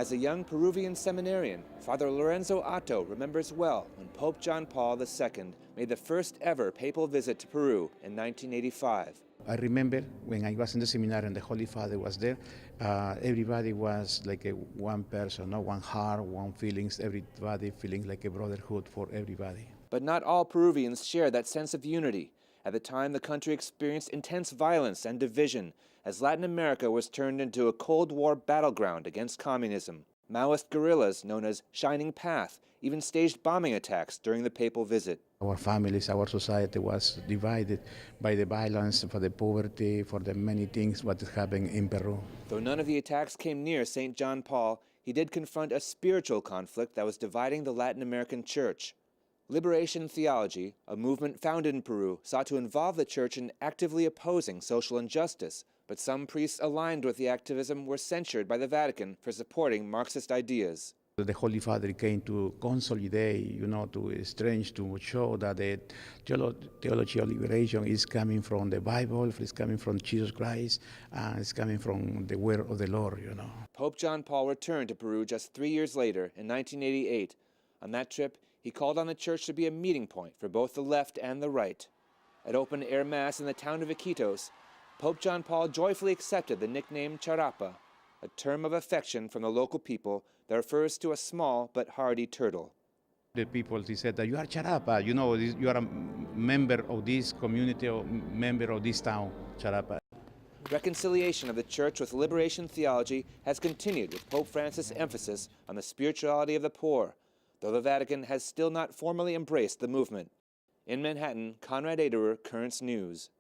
As a young Peruvian seminarian, Father Lorenzo Ato remembers well when Pope John Paul II made the first ever papal visit to Peru in 1985. I remember when I was in the seminary and the Holy Father was there, everybody was like one person, no? One heart, one feelings, everybody feeling like a brotherhood for everybody. But not all Peruvians share that sense of unity. At the time, the country experienced intense violence and division as Latin America was turned into a Cold War battleground against communism. Maoist guerrillas known as Shining Path even staged bombing attacks during the papal visit. Our families, our society was divided by the violence, for the poverty, for the many things what is happening in Peru. Though none of the attacks came near St. John Paul, he did confront a spiritual conflict that was dividing the Latin American church. Liberation theology, a movement founded in Peru, sought to involve the church in actively opposing social injustice, but some priests aligned with the activism were censured by the Vatican for supporting Marxist ideas. The Holy Father came to consolidate, to strengthen, to show that the theology of liberation is coming from the Bible, it's coming from Jesus Christ, and it's coming from the word of the Lord, Pope John Paul returned to Peru just 3 years later, in 1988. On that trip, he called on the church to be a meeting point for both the left and the right. At open-air mass in the town of Iquitos, Pope John Paul joyfully accepted the nickname charapa, a term of affection from the local people that refers to a small but hardy turtle. The people, they said that you are charapa, you are a member of this community or member of this town, charapa. Reconciliation of the church with liberation theology has continued with Pope Francis' emphasis on the spirituality of the poor, though the Vatican has still not formally embraced the movement. In Manhattan, Konrad Aderer, Currents News.